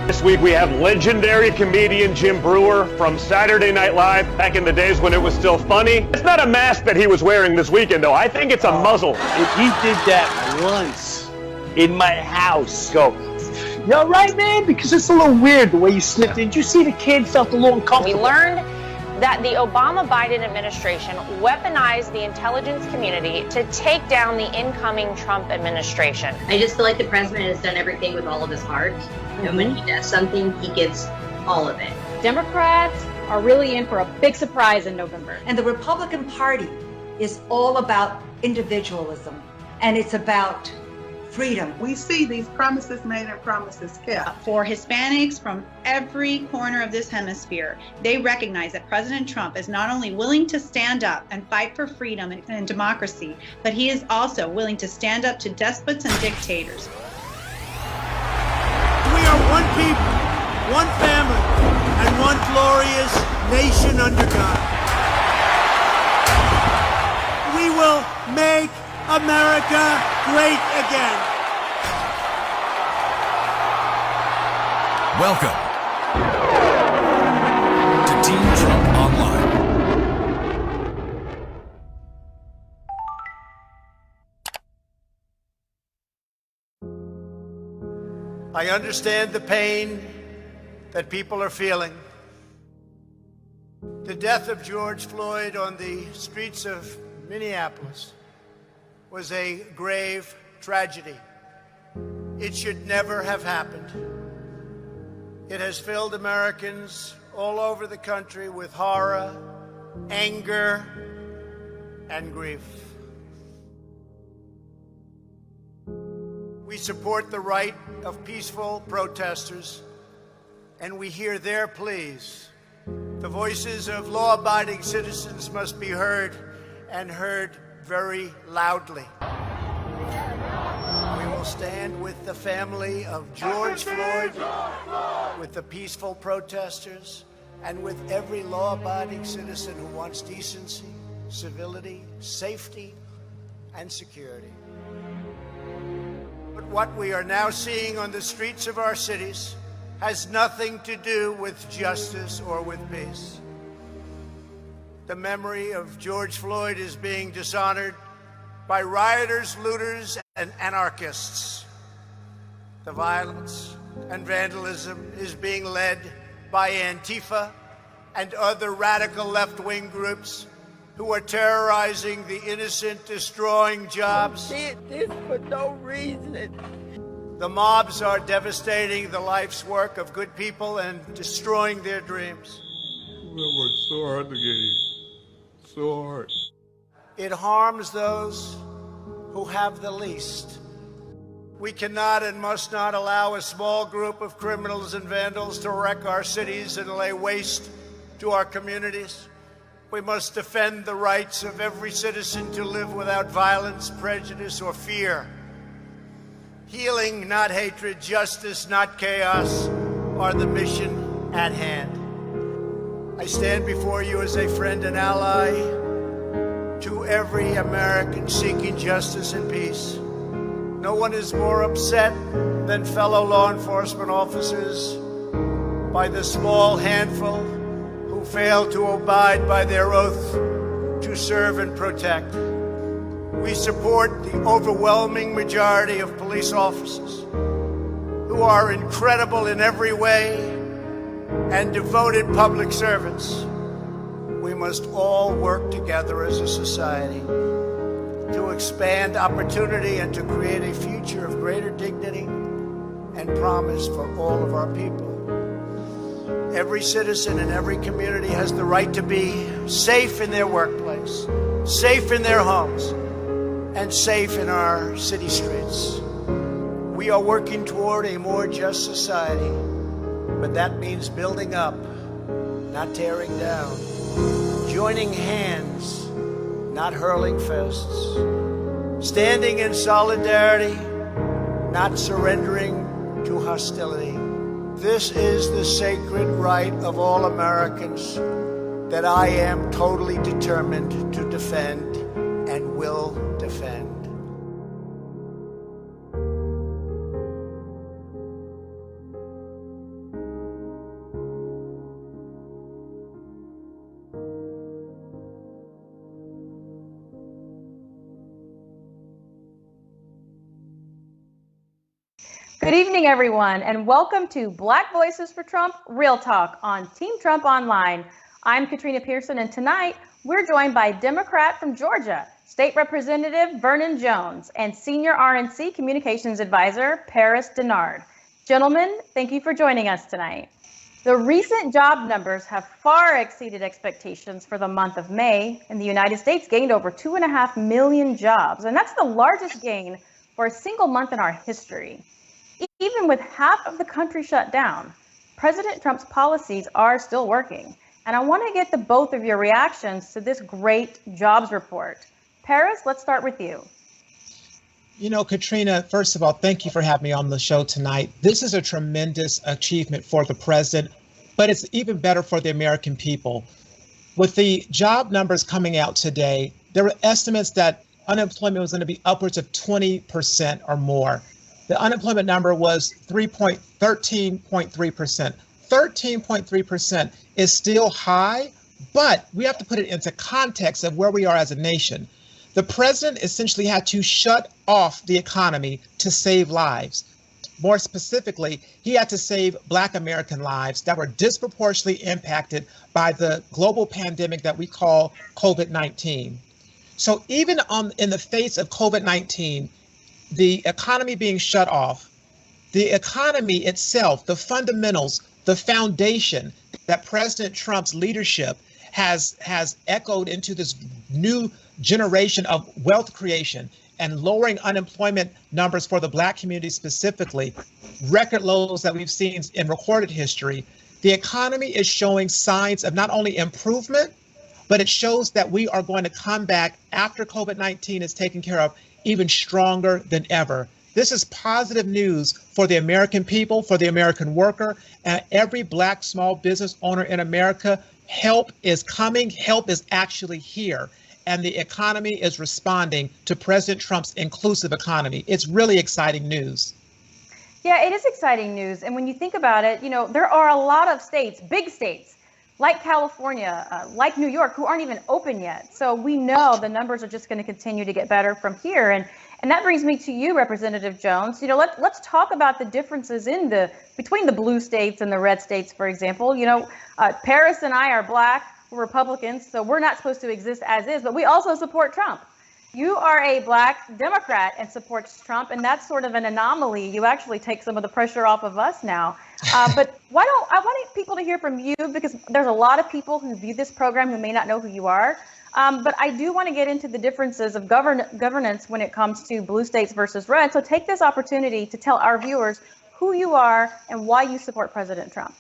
This week we have legendary comedian Jim Breuer from Saturday Night Live back in the days when it was still funny. It's not a mask that he was wearing this weekend, though. I think it's a muzzle. If he did that once in my house, go, you all right, man? Because it's a little weird the way you sniffed. Did you see the kid felt a little uncomfortable? We learned that the Obama-Biden administration weaponized the intelligence community to take down the incoming Trump administration. I just feel like the president has done everything with all of his heart. And when he does something, he gets all of it. Democrats are really in for a big surprise in November. And the Republican Party is all about individualism, and it's about freedom. We see these promises made and promises kept. For Hispanics from every corner of this hemisphere, they recognize that President Trump is not only willing to stand up and fight for freedom and democracy, but he is also willing to stand up to despots and dictators. We are one people, one family, and one glorious nation under God. We will make America great again. Welcome to Team Trump Online. I understand the pain that people are feeling. The death of George Floyd on the streets of Minneapolis was a grave tragedy. It should never have happened. It has filled Americans all over the country with horror, anger, and grief. We support the right of peaceful protesters, and we hear their pleas. The voices of law-abiding citizens must be heard, and heard very loudly. We will stand with the family of George Floyd, with the peaceful protesters, and with every law-abiding citizen who wants decency, civility, safety, and security. But what we are now seeing on the streets of our cities has nothing to do with justice or with peace. The memory of George Floyd is being dishonored by rioters, looters, and anarchists. The violence and vandalism is being led by Antifa and other radical left-wing groups who are terrorizing the innocent, destroying jobs. Did this for no reason. The mobs are devastating the life's work of good people and destroying their dreams. We worked so hard to get here. So hard. It harms those who have the least. We cannot and must not allow a small group of criminals and vandals to wreck our cities and lay waste to our communities. We must defend the rights of every citizen to live without violence, prejudice, or fear. Healing, not hatred, justice, not chaos, are the mission at hand. I stand before you as a friend and ally to every American seeking justice and peace. No one is more upset than fellow law enforcement officers by the small handful who fail to abide by their oath to serve and protect. We support the overwhelming majority of police officers who are incredible in every way and devoted public servants. We must all work together as a society to expand opportunity and to create a future of greater dignity and promise for all of our people. Every citizen in every community has the right to be safe in their workplace, safe in their homes, and safe in our city streets. We are working toward a more just society, but that means building up, not tearing down, joining hands, not hurling fists, standing in solidarity, not surrendering to hostility. This is the sacred right of all Americans that I am totally determined to defend and will defend. Good evening, everyone, and welcome to Black Voices for Trump Real Talk on Team Trump Online. I'm Katrina Pierson, and tonight we're joined by Democrat from Georgia, State Representative Vernon Jones, and Senior RNC Communications Advisor Paris Dennard. Gentlemen, thank you for joining us tonight. The recent job numbers have far exceeded expectations for the month of May, and the United States gained over 2.5 million jobs, and that's the largest gain for a single month in our history. Even with half of the country shut down, President Trump's policies are still working. And I want to get the both of your reactions to this great jobs report. Paris, let's start with you. You know, Katrina, first of all, thank you for having me on the show tonight. This is a tremendous achievement for the president, but it's even better for the American people. With the job numbers coming out today, there were estimates that unemployment was going to be upwards of 20% or more. The unemployment number was 13.3%. 13.3% is still high, but we have to put it into context of where we are as a nation. The president essentially had to shut off the economy to save lives. More specifically, he had to save Black American lives that were disproportionately impacted by the global pandemic that we call COVID-19. So even in the face of COVID-19, the economy being shut off, the economy itself, the fundamentals, the foundation that President Trump's leadership has echoed into this new generation of wealth creation and lowering unemployment numbers for the Black community specifically, record lows that we've seen in recorded history. The economy is showing signs of not only improvement, but it shows that we are going to come back after COVID-19 is taken care of even stronger than ever. This is positive news for the American people, for the American worker, and every Black small business owner in America. Help is coming. Help is actually here. And the economy is responding to President Trump's inclusive economy. It's really exciting news. Yeah, it is exciting news. And when you think about it, you know, there are a lot of states, big states, like California, like New York, who aren't even open yet. So we know the numbers are just going to continue to get better from here. And that brings me to you, Representative Jones. You know, let's talk about the differences between the blue states and the red states, for example. You know, Paris and I are Black, we're Republicans, so we're not supposed to exist as is, but we also support Trump. You are a Black Democrat and supports Trump, and that's sort of an anomaly. You actually take some of the pressure off of us now. But I want people to hear from you, because there's a lot of people who view this program who may not know who you are. But I do want to get into the differences of governance when it comes to blue states versus red. So take this opportunity to tell our viewers who you are and why you support President Trump.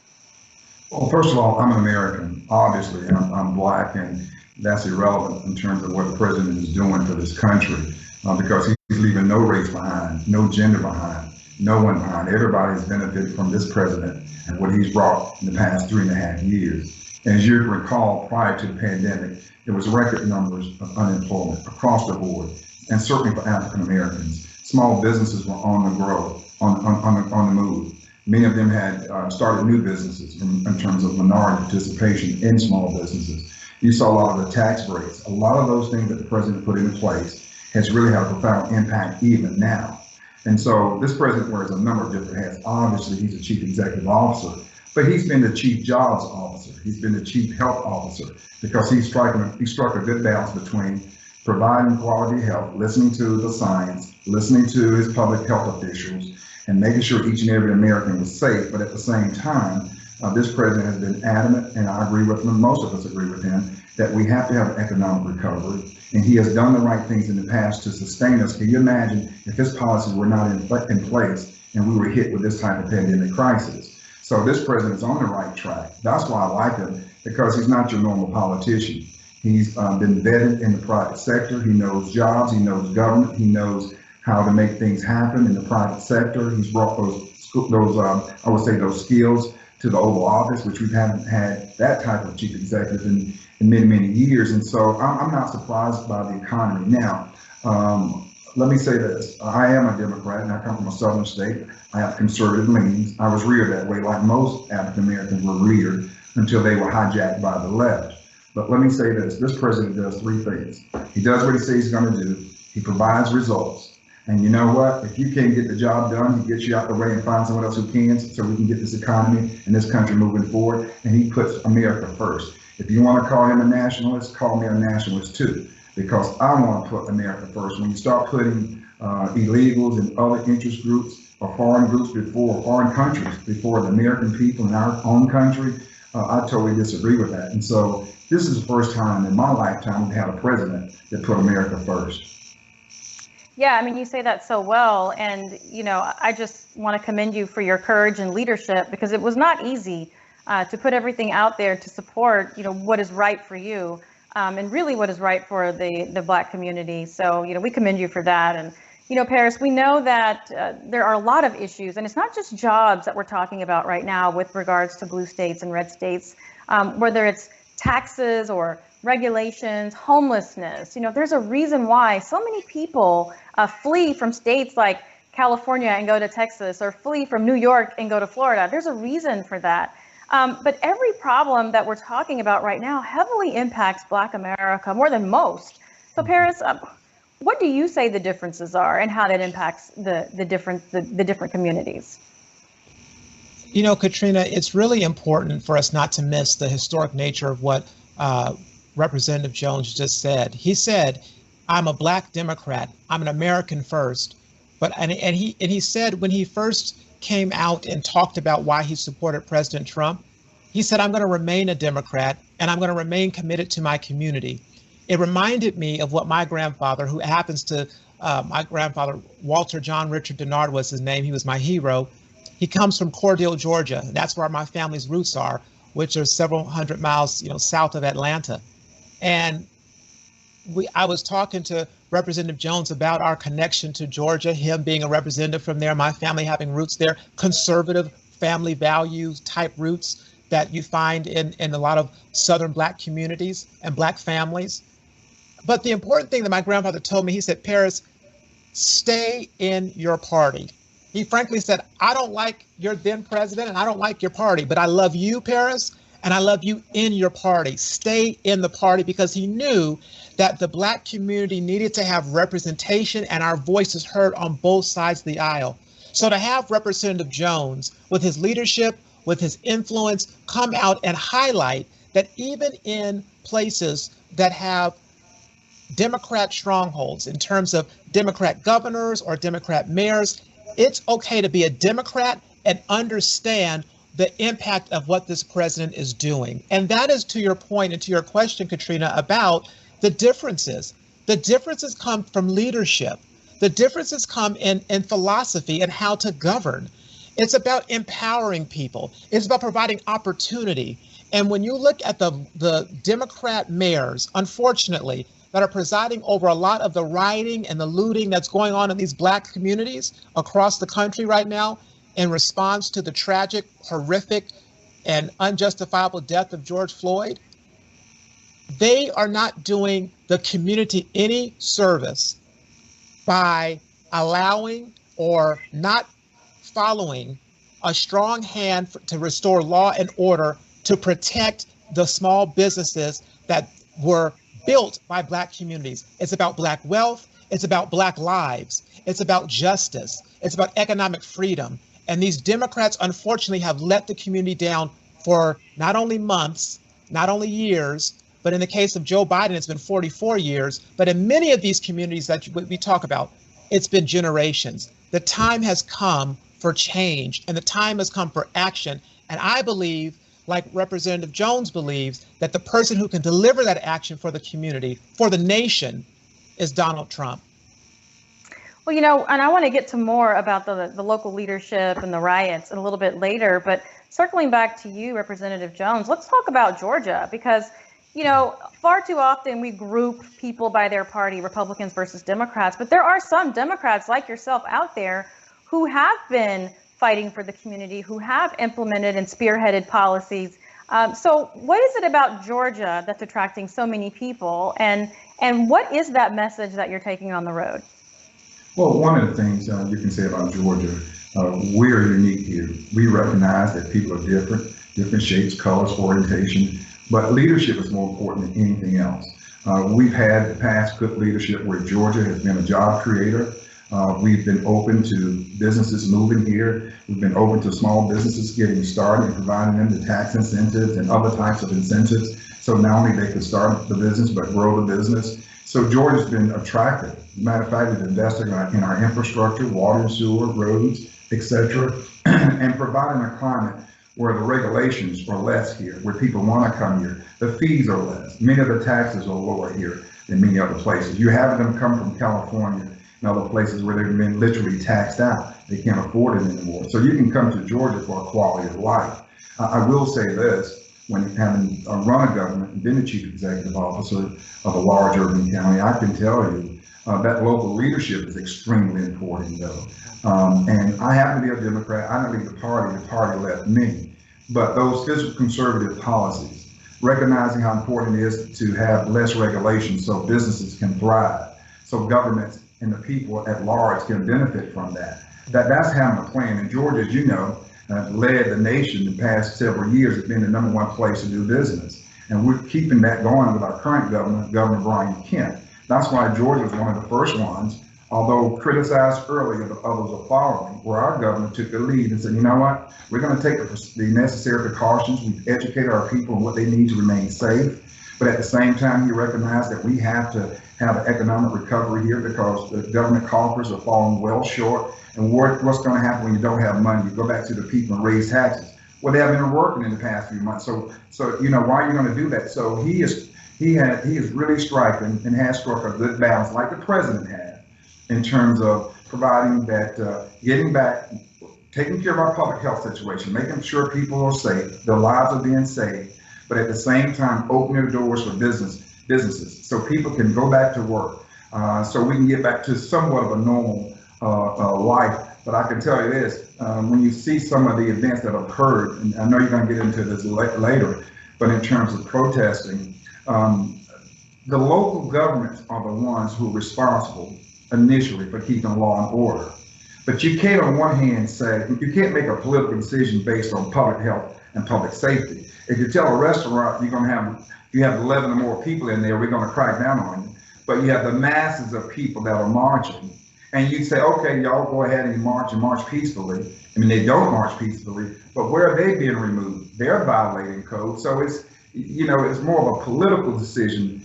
Well, first of all, I'm an American. Obviously, I'm Black, and that's irrelevant in terms of what the president is doing for this country, because he's leaving no race behind, no gender behind, no one behind. Everybody's benefited from this president and what he's brought in the past 3.5 years. And as you recall, prior to the pandemic, there was record numbers of unemployment across the board, and certainly for African Americans. Small businesses were on the grow, on the move. Many of them had started new businesses in terms of minority participation in small businesses. You saw a lot of the tax breaks. A lot of those things that the president put into place has really had a profound impact even now. And so this president wears a number of different hats. Obviously, he's a chief executive officer, but he's been the chief jobs officer. He's been the chief health officer, because he struck a good balance between providing quality health, listening to the science, listening to his public health officials, and making sure each and every American was safe. But at the same time, this president has been adamant, and I agree with him, most of us agree with him, that we have to have an economic recovery. And he has done the right things in the past to sustain us. Can you imagine if his policies were not in place and we were hit with this type of pandemic crisis? So this president is on the right track. That's why I like him, because he's not your normal politician. He's been vetted in the private sector. He knows jobs, he knows government, he knows how to make things happen in the private sector. He's brought those skills to the Oval Office, which we haven't had that type of chief executive in many, many years. And so I'm not surprised by the economy. Now, let me say this. I am a Democrat, and I come from a southern state. I have conservative leanings. I was reared that way, like most African Americans were reared, until they were hijacked by the left. But let me say this. This president does three things. He does what he says he's going to do. He provides results. And you know what? If you can't get the job done, he gets you out the way and finds someone else who can, so we can get this economy and this country moving forward. And he puts America first. If you want to call him a nationalist, call me a nationalist too, because I want to put America first. When you start putting illegals and other interest groups or foreign groups before foreign countries, before the American people in our own country, I totally disagree with that. And so this is the first time in my lifetime we've had a president that put America first. Yeah, I mean, you say that so well. And, you know, I just want to commend you for your courage and leadership, because it was not easy to put everything out there to support, you know, what is right for you and really what is right for the Black community. So, you know, we commend you for that. And, you know, Paris, we know that there are a lot of issues, and it's not just jobs that we're talking about right now with regards to blue states and red states, whether it's taxes or regulations, homelessness. You know, there's a reason why so many people flee from states like California and go to Texas, or flee from New York and go to Florida. There's a reason for that. But every problem that we're talking about right now heavily impacts Black America more than most. So Paris, what do you say the differences are and how that impacts the different communities? You know, Katrina, it's really important for us not to miss the historic nature of what Representative Jones just said. He said, I'm a Black Democrat. I'm an American first. And he said, when he first came out and talked about why he supported President Trump, he said, I'm going to remain a Democrat and I'm going to remain committed to my community. It reminded me of what my grandfather, who happens to, my grandfather, Walter John Richard Dennard was his name. He was my hero. He comes from Cordele, Georgia. That's where my family's roots are, which are several hundred miles, you know, south of Atlanta. And I was talking to Representative Jones about our connection to Georgia, him being a representative from there, my family having roots there, conservative family values type roots that you find in a lot of Southern Black communities and Black families. But the important thing that my grandfather told me, he said, Paris, stay in your party. He frankly said, I don't like your then president and I don't like your party, but I love you, Paris, and I love you in your party. Stay in the party, because he knew that the Black community needed to have representation and our voices heard on both sides of the aisle. So to have Representative Jones, with his leadership, with his influence, come out and highlight that even in places that have Democrat strongholds in terms of Democrat governors or Democrat mayors, it's okay to be a Democrat and understand the impact of what this president is doing. And that is to your point and to your question, Katrina, about the differences. The differences come from leadership. The differences come in philosophy and how to govern. It's about empowering people. It's about providing opportunity. And when you look at the Democrat mayors, unfortunately, that are presiding over a lot of the rioting and the looting that's going on in these Black communities across the country right now, in response to the tragic, horrific, and unjustifiable death of George Floyd, they are not doing the community any service by allowing or not following a strong hand to restore law and order to protect the small businesses that were built by Black communities. It's about Black wealth. It's about Black lives. It's about justice. It's about economic freedom. And these Democrats, unfortunately, have let the community down for not only months, not only years, but in the case of Joe Biden, it's been 44 years. But in many of these communities that we talk about, it's been generations. The time has come for change, and the time has come for action. And I believe, like Representative Jones believes, that the person who can deliver that action for the community, for the nation, is Donald Trump. Well, you know, and I want to get to more about the local leadership and the riots a little bit later, but circling back to you, Representative Jones, let's talk about Georgia, because, you know, far too often we group people by their party, Republicans versus Democrats, but there are some Democrats like yourself out there who have been fighting for the community, who have implemented and spearheaded policies. So what is it about Georgia that's attracting so many people, and what is that message that you're taking on the road? Well, one of the things you can say about Georgia, we're unique here. We recognize that people are different shapes, colors, orientation, but leadership is more important than anything else. We've had past good leadership where Georgia has been a job creator. We've been open to businesses moving here. We've been open to small businesses getting started and providing them the tax incentives and other types of incentives. So not only they can start the business, but grow the business. So Georgia's been attractive. As a matter of fact, we've invested in our infrastructure, water and sewer, roads, etc., and providing a climate where the regulations are less here, where people want to come here. The fees are less. Many of the taxes are lower here than many other places. You have them come from California and other places where they've been literally taxed out. They can't afford it anymore. So you can come to Georgia for a quality of life. I will say this, when having run a government and been the chief executive officer of a large urban county, I can tell you that local leadership is extremely important though. And I happen to be a Democrat. I don't leave the party left me. But those fiscal conservative policies, recognizing how important it is to have less regulation so businesses can thrive, so governments and the people at large can benefit from that. That's having a plan. And Georgia, as you know, led the nation the past several years. It's been the #1 place to do business. And we're keeping that going with our current governor, Governor Brian Kemp. That's why Georgia was one of the first ones, although criticized earlier, the others are following, where our governor took the lead and said, you know what, we're going to take the necessary precautions. We've educated our people on what they need to remain safe. But at the same time, he recognized that we have to have an economic recovery here because the government coffers are falling well short. And what's going to happen when you don't have money? You go back to the people and raise taxes. Well, they haven't been working in the past few months. So you know, why are you going to do that? So he is really striking and has struck a good balance, like the president had, in terms of providing that, getting back, taking care of our public health situation, making sure people are safe, their lives are being saved, but at the same time, opening the doors for businesses so people can go back to work, so we can get back to somewhat of a normal life. But I can tell you this, when you see some of the events that have occurred, and I know you're going to get into this later, but in terms of protesting, the local governments are the ones who are responsible initially for keeping law and order. But you can't on one hand say, you can't make a political decision based on public health and public safety. If you tell a restaurant you have 11 or more people in there, we're going to crack down on you. But you have the masses of people that are marching. And you say, okay, y'all go ahead and march peacefully. I mean, they don't march peacefully, but where are they being removed? They're violating code. So it's, you know, it's more of a political decision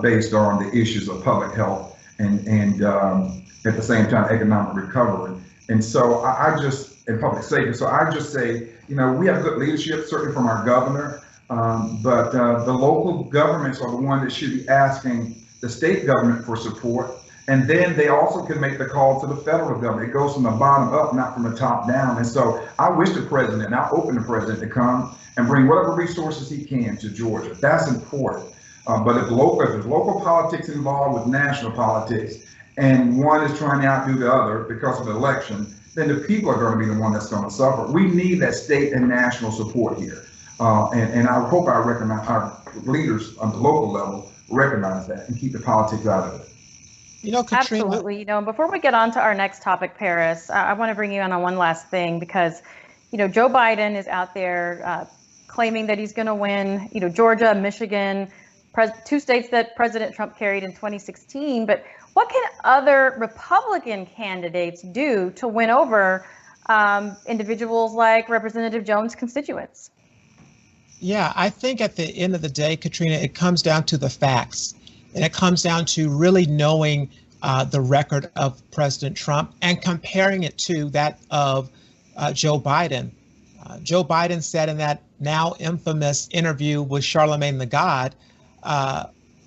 based on the issues of public health and at the same time, economic recovery. And so and public safety. So I just say, you know, we have good leadership, certainly from our governor, but the local governments are the ones that should be asking the state government for support. And then they also can make the call to the federal government. It goes from the bottom up, not from the top down. And so I wish the president, and I open the president to come and bring whatever resources he can to Georgia. That's important. But if there's local politics involved with national politics, and one is trying to outdo the other because of the election, then the people are going to be the one that's going to suffer. We need that state and national support here. And I hope our leaders on the local level recognize that and keep the politics out of it. You know, Katrina. Absolutely. You know, before we get on to our next topic, Paris, I want to bring you in on one last thing because, you know, Joe Biden is out there claiming that he's going to win, you know, Georgia, Michigan, two states that President Trump carried in 2016. But what can other Republican candidates do to win over individuals like Representative Jones' constituents? Yeah, I think at the end of the day, Katrina, it comes down to the facts. And it comes down to really knowing the record of President Trump and comparing it to that of Joe Biden. Joe Biden said in that now infamous interview with Charlemagne the God,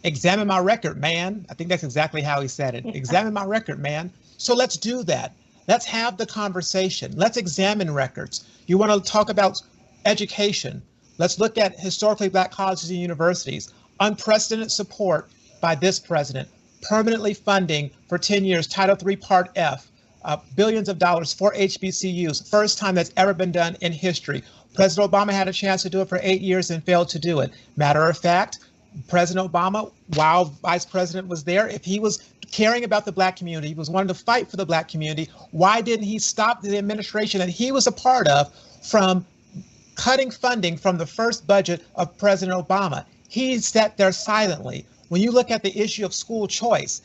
examine my record, man. I think that's exactly how he said it. Yeah. Examine my record, man. So let's do that. Let's have the conversation. Let's examine records. You want to talk about education. Let's look at historically Black colleges and universities. Unprecedented support by this president, permanently funding for 10 years, Title III Part F, billions of dollars for HBCUs, first time that's ever been done in history. President Obama had a chance to do it for 8 years and failed to do it. Matter of fact, President Obama, while vice president was there, if he was caring about the Black community, he was wanting to fight for the Black community, why didn't he stop the administration that he was a part of from cutting funding from the first budget of President Obama? He sat there silently When you look at the issue of school choice,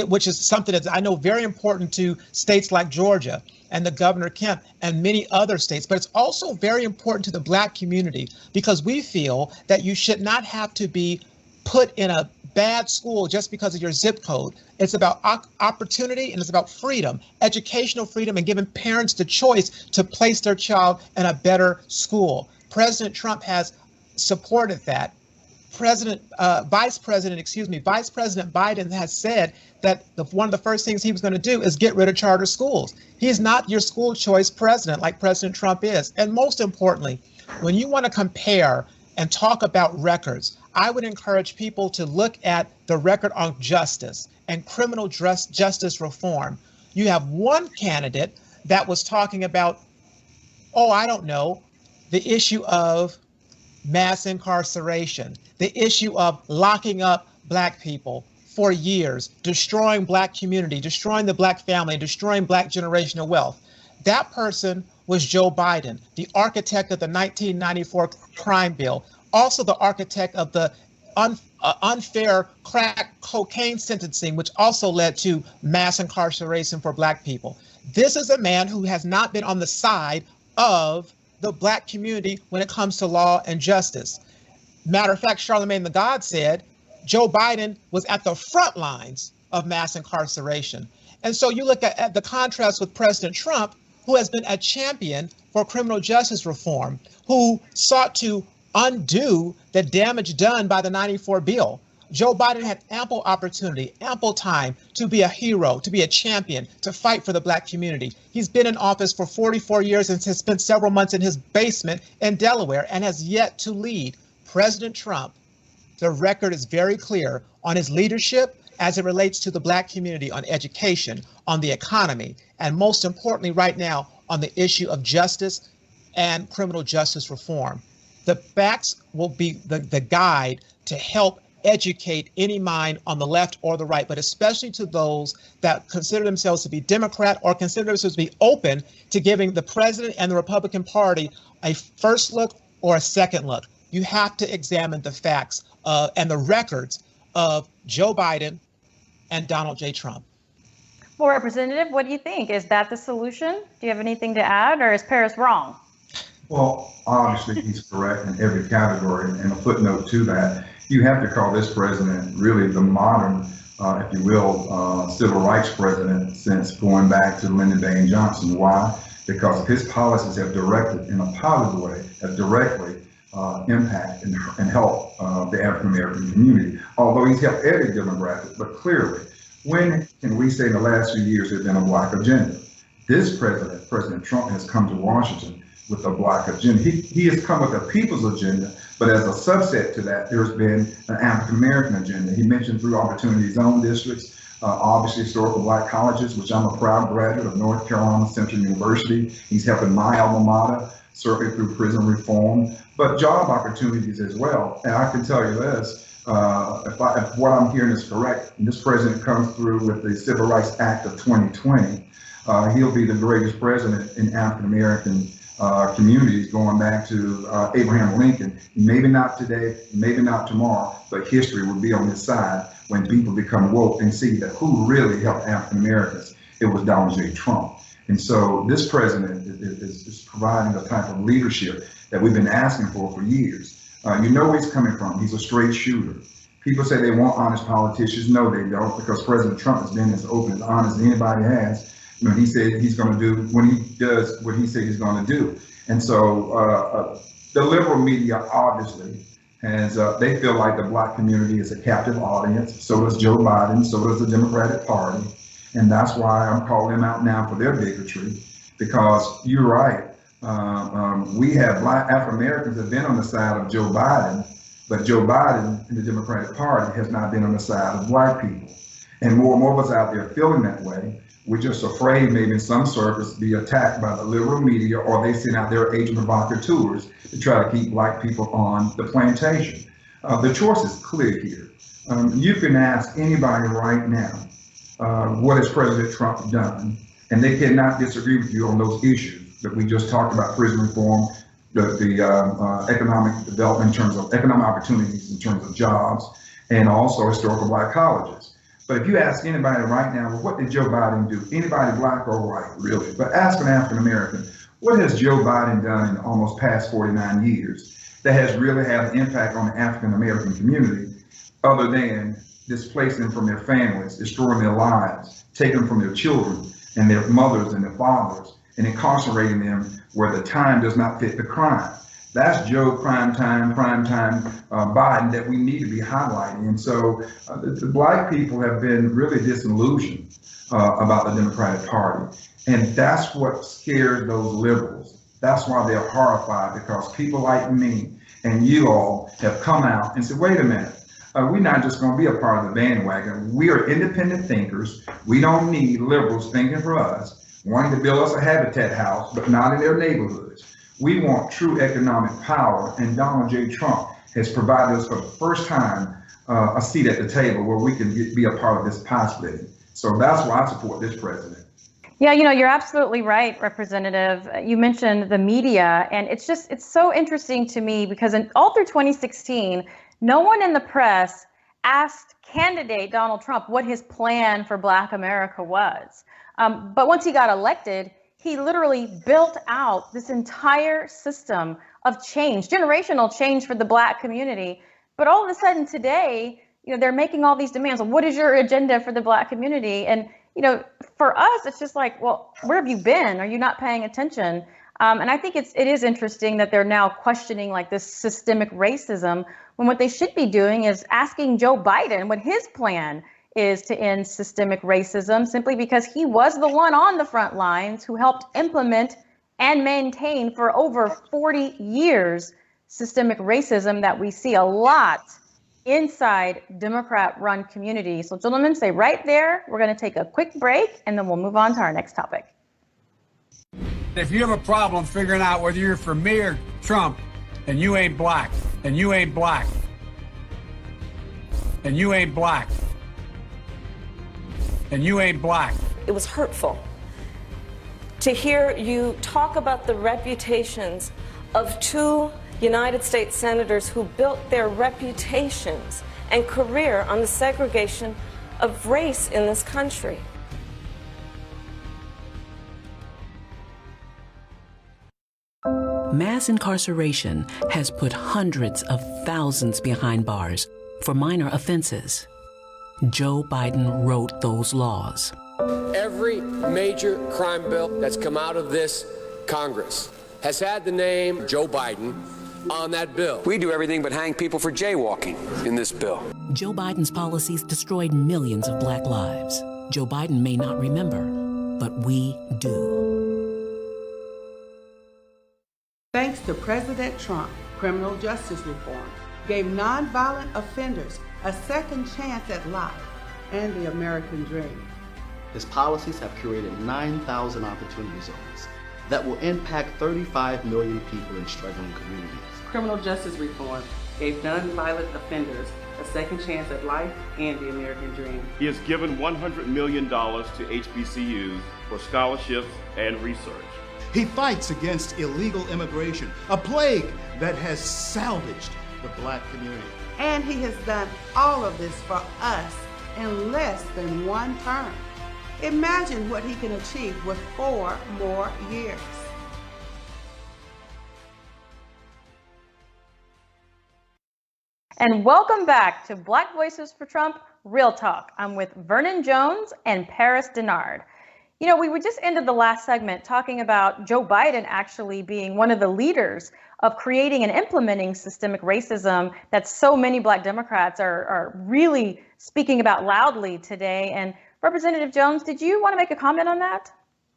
which is something that I know very important to states like Georgia and the Governor Kemp and many other states, but it's also very important to the Black community because we feel that you should not have to be put in a bad school just because of your zip code. It's about opportunity and it's about freedom, educational freedom, and giving parents the choice to place their child in a better school. President Trump has supported that. Vice President Biden has said that one of the first things he was going to do is get rid of charter schools. He's not your school choice president like President Trump is. And most importantly, when you want to compare and talk about records, I would encourage people to look at the record on justice and criminal justice reform. You have one candidate that was talking about, the issue of mass incarceration, the issue of locking up Black people for years, destroying Black community, destroying the Black family, destroying Black generational wealth. That person was Joe Biden, the architect of the 1994 crime bill, also the architect of the unfair crack cocaine sentencing, which also led to mass incarceration for Black people. This is a man who has not been on the side of the Black community when it comes to law and justice. Matter of fact, Charlemagne the God said Joe Biden was at the front lines of mass incarceration. And so you look at the contrast with President Trump, who has been a champion for criminal justice reform, who sought to undo the damage done by the 94 bill. Joe Biden had ample opportunity, ample time to be a hero, to be a champion, to fight for the Black community. He's been in office for 44 years and has spent several months in his basement in Delaware and has yet to lead. President Trump, the record is very clear on his leadership as it relates to the Black community, on education, on the economy, and most importantly right now on the issue of justice and criminal justice reform. The facts will be the guide to help educate any mind on the left or the right, but especially to those that consider themselves to be Democrat or consider themselves to be open to giving the president and the Republican Party a first look or a second look. You have to examine the facts and the records of Joe Biden and Donald J. Trump. Well, Representative, what do you think? Is that the solution? Do you have anything to add, or is Paris wrong? Well, obviously he's correct in every category, and a footnote to that, you have to call this president really the modern, if you will, civil rights president since going back to Lyndon Baines Johnson. Why? Because his policies have directed, in a positive way, have directly impact and help the African-American community. Although he's helped every demographic, but clearly, when can we say in the last few years there's been a Black agenda? This president, President Trump, has come to Washington with a Black agenda. He has come with a people's agenda, but as a subset to that, there's been an African-American agenda. He mentioned through Opportunity Zone districts, obviously historical Black colleges, which I'm a proud graduate of North Carolina Central University. He's helping my alma mater, certainly through prison reform, but job opportunities as well. And I can tell you this, if what I'm hearing is correct, and this president comes through with the Civil Rights Act of 2020, he'll be the greatest president in African-American communities going back to Abraham Lincoln. Maybe not today, maybe not tomorrow, but history will be on his side when people become woke and see that who really helped African Americans. It was Donald J. Trump. And so this president is providing the type of leadership that we've been asking for years. You know where he's coming from. He's a straight shooter. People say they want honest politicians. No, they don't, because President Trump has been as open and honest as anybody has. You know, he said he's going to do when he does what he said he's going to do. And so the liberal media obviously has, they feel like the Black community is a captive audience. So does Joe Biden, so does the Democratic Party. And that's why I'm calling them out now for their bigotry, because you're right. We have Black Afro-Americans have been on the side of Joe Biden, but Joe Biden and the Democratic Party has not been on the side of Black people. And more of us out there feeling that way. We're just afraid maybe in some circles to be attacked by the liberal media, or they send out their agent provocateurs to try to keep Black people on the plantation. The choice is clear here. You can ask anybody right now, what has President Trump done? And they cannot disagree with you on those issues that we just talked about: prison reform, the economic development in terms of economic opportunities, in terms of jobs, and also historical black colleges. But if you ask anybody right now, well, what did Joe Biden do? Anybody black or white, really? But ask an African American, what has Joe Biden done in the almost past 49 years that has really had an impact on the African American community, other than displacing them from their families, destroying their lives, taking them from their children and their mothers and their fathers, and incarcerating them where the time does not fit the crime? That's Joe primetime Biden that we need to be highlighting. And so the black people have been really disillusioned about the Democratic Party. And that's what scares those liberals. That's why they're horrified, because people like me and you all have come out and said, wait a minute, we're not just going to be a part of the bandwagon. We are independent thinkers. We don't need liberals thinking for us, wanting to build us a habitat house, but not in their neighborhoods. We want true economic power, and Donald J. Trump has provided us for the first time a seat at the table where we can be a part of this pie splitting. So that's why I support this president. Yeah, you know, you're absolutely right, Representative. You mentioned the media, and it's so interesting to me because all through 2016, no one in the press asked candidate Donald Trump what his plan for Black America was. But once he got elected, he literally built out this entire system of change, generational change for the Black community. But all of a sudden today, you know, they're making all these demands. What is your agenda for the Black community? And, you know, for us, it's just like, well, where have you been? Are you not paying attention? And I think it is interesting that they're now questioning like this systemic racism, when what they should be doing is asking Joe Biden what his plan is to end systemic racism, simply because he was the one on the front lines who helped implement and maintain for over 40 years systemic racism that we see a lot inside Democrat-run communities. So gentlemen, stay right there. We're going to take a quick break, and then we'll move on to our next topic. If you have a problem figuring out whether you're for me or Trump, and you ain't black, and you ain't black, and you ain't black, and you ain't black. It was hurtful to hear you talk about the reputations of two United States senators who built their reputations and career on the segregation of race in this country. Mass incarceration has put hundreds of thousands behind bars for minor offenses. Joe Biden wrote those laws. Every major crime bill that's come out of this Congress has had the name Joe Biden on that bill. We do everything but hang people for jaywalking in this bill. Joe Biden's policies destroyed millions of black lives. Joe Biden may not remember, but we do. Thanks to President Trump, criminal justice reform gave nonviolent offenders a second chance at life and the American dream. His policies have created 9,000 opportunity zones that will impact 35 million people in struggling communities. Criminal justice reform gave nonviolent offenders a second chance at life and the American dream. He has given $100 million to HBCUs for scholarships and research. He fights against illegal immigration, a plague that has salvaged the black community. And he has done all of this for us in less than one term. Imagine what he can achieve with 4 more years. And welcome back to Black Voices for Trump, Real Talk. I'm with Vernon Jones and Paris Dennard. You know, we just ended the last segment talking about Joe Biden actually being one of the leaders of creating and implementing systemic racism that so many Black Democrats are really speaking about loudly today. And Representative Jones, did you want to make a comment on that?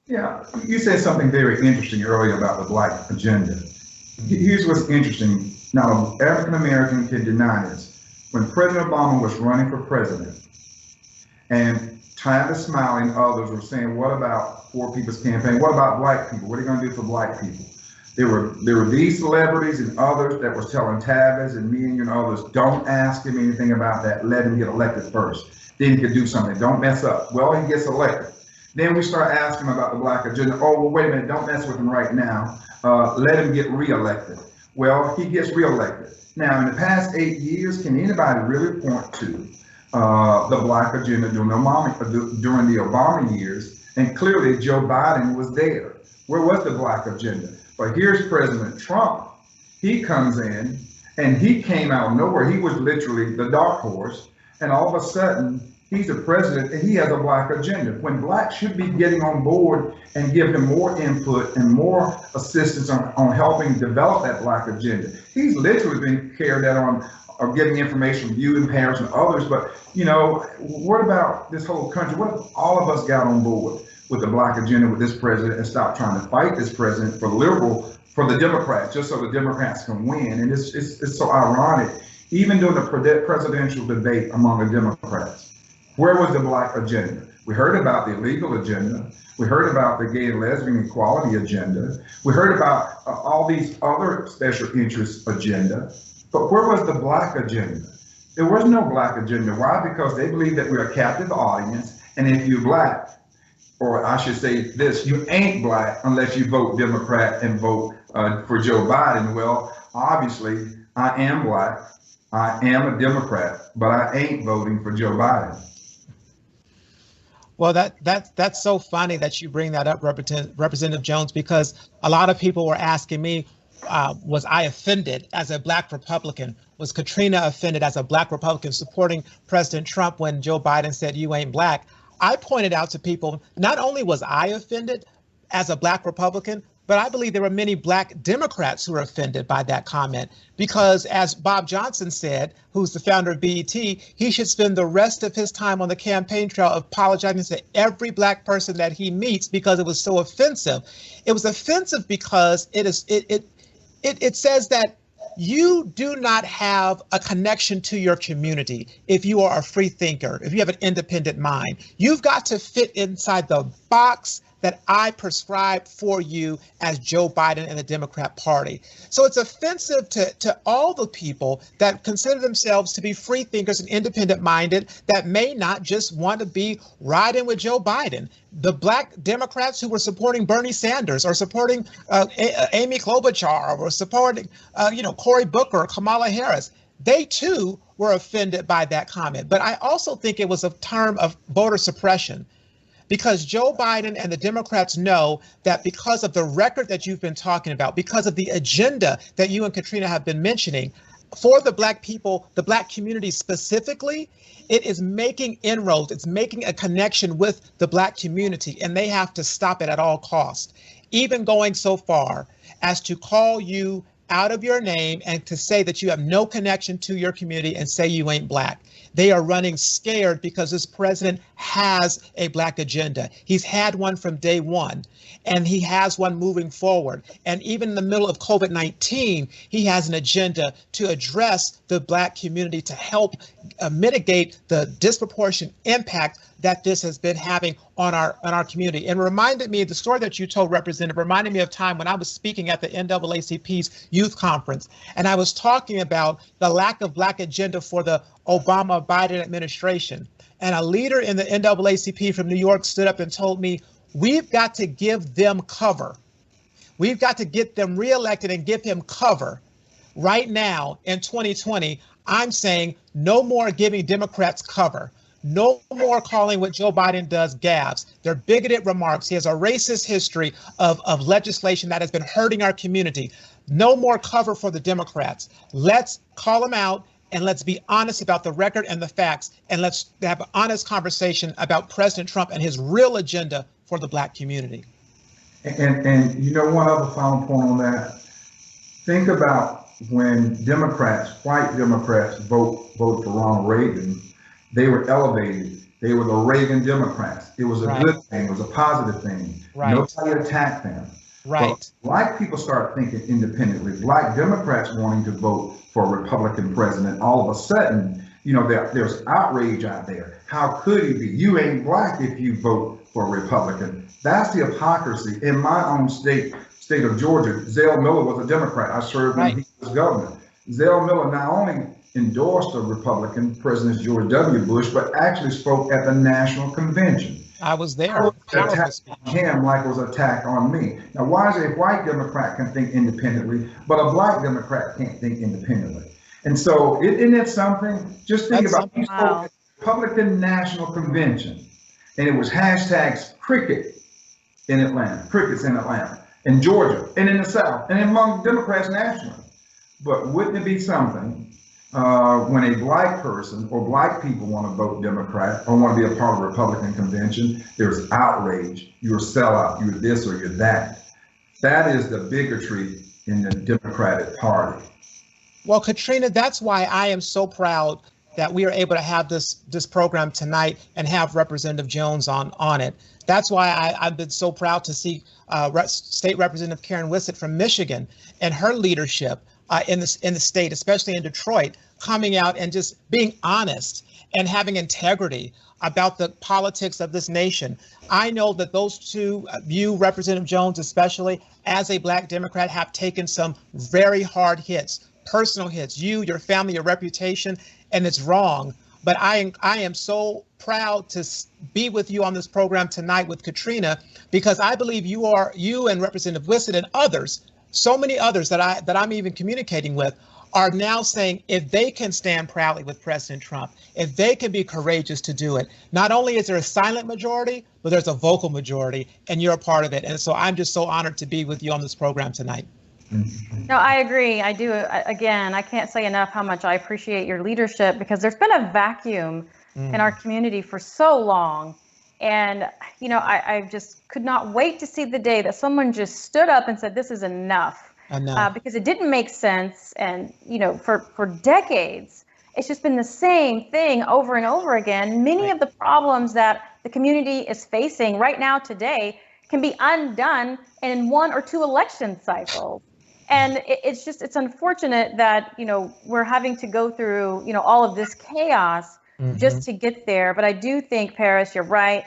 Yeah, you said something very interesting earlier about the Black agenda. Here's what's interesting. Now, African American can deny this. When President Obama was running for president, and Travis Smiley and others were saying, what about Poor People's Campaign? What about black people? What are you going to do for black people? There were these celebrities and others that was telling Tavis and me and others, don't ask him anything about that. Let him get elected first. Then he could do something. Don't mess up. Well, he gets elected. Then we start asking him about the black agenda. Oh, well, wait a minute. Don't mess with him right now. Let him get reelected. Well, he gets reelected. Now, in the past 8 years, can anybody really point to the black agenda during the Obama years? And clearly, Joe Biden was there. Where was the black agenda? But here's President Trump. He comes in, and he came out of nowhere. He was literally the dark horse. And all of a sudden, he's the president, and he has a black agenda. When blacks should be getting on board and give him more input and more assistance on helping develop that black agenda. He's literally been carried out on or getting information from you and parents and others. But, you know, what about this whole country? What if all of us got on board with the black agenda with this president and stopped trying to fight this president for the Democrats, just so the Democrats can win? And it's so ironic. Even during the presidential debate among the Democrats, where was the black agenda? We heard about the illegal agenda. We heard about the gay and lesbian equality agenda. We heard about all these other special interest agenda. But where was the black agenda? There was no black agenda. Why? Because they believe that we're a captive audience. And if you're black, or I should say this, you ain't black unless you vote Democrat and vote for Joe Biden. Well, obviously, I am black. I am a Democrat, but I ain't voting for Joe Biden. Well, that's so funny that you bring that up, Representative Jones, because a lot of people were asking me, was I offended as a black Republican? Was Katrina offended as a black Republican supporting President Trump when Joe Biden said, "You ain't black"? I pointed out to people, not only was I offended as a black Republican, but I believe there were many black Democrats who were offended by that comment, because as Bob Johnson said, who's the founder of BET, he should spend the rest of his time on the campaign trail apologizing to every black person that he meets because it was so offensive. It was offensive because it says that you do not have a connection to your community if you are a free thinker, if you have an independent mind. You've got to fit inside the box that I prescribe for you as Joe Biden and the Democrat Party. So it's offensive to all the people that consider themselves to be free thinkers and independent minded that may not just want to be riding with Joe Biden. The black Democrats who were supporting Bernie Sanders or supporting Amy Klobuchar or supporting Cory Booker or Kamala Harris, they too were offended by that comment. But I also think it was a term of voter suppression, because Joe Biden and the Democrats know that because of the record that you've been talking about, because of the agenda that you and Katrina have been mentioning, for the black people, the black community specifically, it is making inroads. It's making a connection with the black community, and they have to stop it at all costs, even going so far as to call you out of your name and to say that you have no connection to your community and say you ain't black. They are running scared because this president has a black agenda. He's had one from day one, and he has one moving forward. And even in the middle of COVID-19, he has an agenda to address the black community to help mitigate the disproportionate impact that this has been having on our community. And reminded me, the story that you told, Representative, reminded me of time when I was speaking at the NAACP's youth conference, and I was talking about the lack of black agenda for the Obama-Biden administration. And a leader in the NAACP from New York stood up and told me, we've got to give them cover. We've got to get them reelected and give him cover. Right now, in 2020, I'm saying no more giving Democrats cover. No more calling what Joe Biden does gaffes. They're bigoted remarks. He has a racist history of legislation that has been hurting our community. No more cover for the Democrats. Let's call them out, and let's be honest about the record and the facts, and let's have an honest conversation about President Trump and his real agenda for the black community. And you know, one other final point on that. Think about when Democrats, white Democrats, voted for Ronald Reagan. They were elevated. They were the Reagan Democrats. It was a good thing. It was a positive thing. Nobody attacked them. But black people start thinking independently. Black Democrats wanting to vote for a Republican president. All of a sudden, you know, there's outrage out there. How could he be? You ain't black if you vote for a Republican. That's the hypocrisy. In my own state of Georgia, Zell Miller was a Democrat. I served when he was governor. Zell Miller not only endorsed a Republican, President George W. Bush, but actually spoke at the national convention. I was there. Attack on him like it was an attack on me. Now, why is it a white Democrat can think independently, but a black Democrat can't think independently? And so, isn't it something? Just think about it. He spoke at the Republican National Convention, and it was hashtags cricket in Atlanta, crickets in Atlanta, in Georgia, and in the South, and among Democrats nationally. But wouldn't it be something when a black person or black people want to vote Democrat or want to be a part of a Republican convention, there's outrage, you're a sellout, you're this or you're that. That is the bigotry in the Democratic Party. Well, Katrina, that's why I am so proud that we are able to have this program tonight and have Representative Jones on it. That's why I've been so proud to see State Representative Karen Wissett from Michigan and her leadership in the state, especially in Detroit, coming out and just being honest and having integrity about the politics of this nation. I know that those two, you, Representative Jones especially, as a black Democrat, have taken some very hard hits, personal hits, you, your family, your reputation, and it's wrong. But I am so proud to be with you on this program tonight with Katrina, because I believe you and Representative Wissett and others, so many others that I'm even communicating with, are now saying if they can stand proudly with President Trump, if they can be courageous to do it, not only is there a silent majority, but there's a vocal majority, and you're a part of it. And so I'm just so honored to be with you on this program tonight. No, I agree. I do. Again, I can't say enough how much I appreciate your leadership, because there's been a vacuum in our community for so long. And, you know, I just could not wait to see the day that someone just stood up and said, this is enough. Because it didn't make sense. And, you know, for decades, it's just been the same thing over and over again. Many of the problems that the community is facing right now today can be undone in 1 or 2 election cycles. And it's unfortunate that, you know, we're having to go through, you know, all of this chaos just to get there. But I do think, Paris, you're right.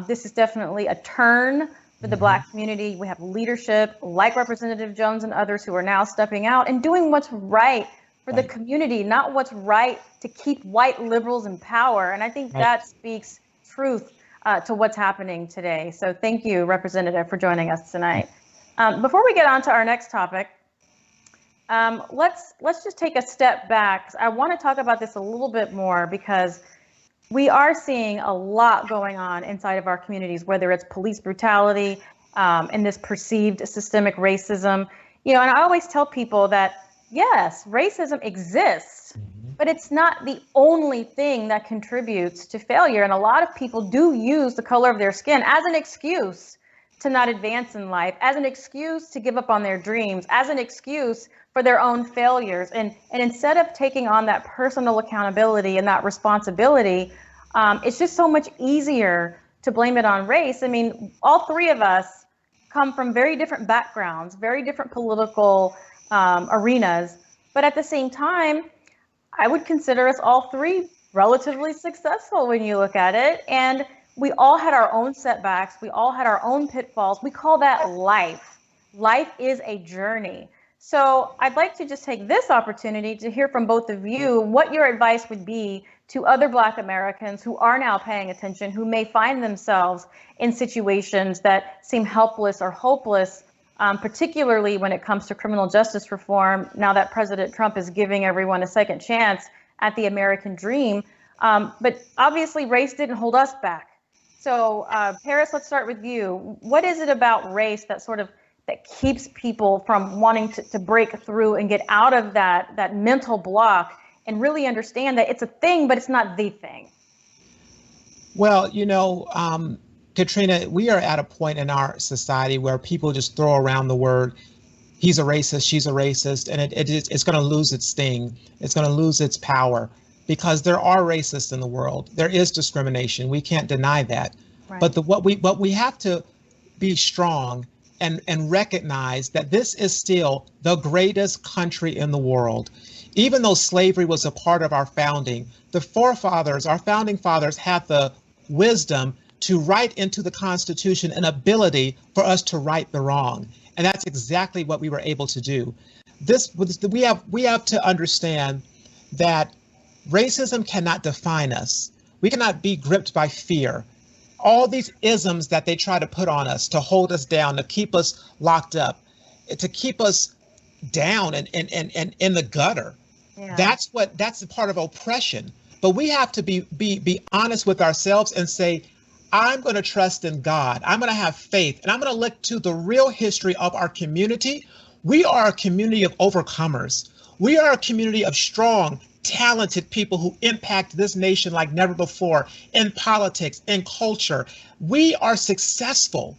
This is definitely a turn for the Black community. We have leadership like Representative Jones and others who are now stepping out and doing what's right for the community, not what's right to keep white liberals in power. And I think that speaks truth to what's happening today. So thank you, Representative, for joining us tonight. Before we get on to our next topic, let's just take a step back. I want to talk about this a little bit more, because we are seeing a lot going on inside of our communities, whether it's police brutality and this perceived systemic racism. You know, and I always tell people that, yes, racism exists, but it's not the only thing that contributes to failure. And a lot of people do use the color of their skin as an excuse to not advance in life, as an excuse to give up on their dreams, as an excuse for their own failures. And instead of taking on that personal accountability and that responsibility, it's just so much easier to blame it on race. I mean, all three of us come from very different backgrounds, very different political arenas, but at the same time, I would consider us all three relatively successful when you look at it. And we all had our own setbacks. We all had our own pitfalls. We call that life. Life is a journey. So I'd like to just take this opportunity to hear from both of you what your advice would be to other Black Americans who are now paying attention, who may find themselves in situations that seem helpless or hopeless, particularly when it comes to criminal justice reform, now that President Trump is giving everyone a second chance at the American dream. But obviously race didn't hold us back. So Paris, let's start with you. What is it about race that that keeps people from wanting to break through and get out of that mental block and really understand that it's a thing, but it's not the thing? Well, you know, Katrina, we are at a point in our society where people just throw around the word, he's a racist, she's a racist, and it's going to lose its sting. It's going to lose its power, because there are racists in the world. There is discrimination. We can't deny that. Right. But what we have to be strong and recognize that this is still the greatest country in the world. Even though slavery was a part of our founding, the forefathers, our founding fathers, had the wisdom to write into the Constitution an ability for us to right the wrong. And that's exactly what we were able to do. We have to understand that racism cannot define us. We cannot be gripped by fear. all these isms that they try to put on us to hold us down, to keep us locked up, to keep us down and in the gutter. Yeah. That's a part of oppression. But we have to be honest with ourselves and say, I'm going to trust in God. I'm going to have faith, and I'm going to look to the real history of our community. We are a community of overcomers. We are a community of strong, talented people who impact this nation like never before in politics, in culture. We are successful,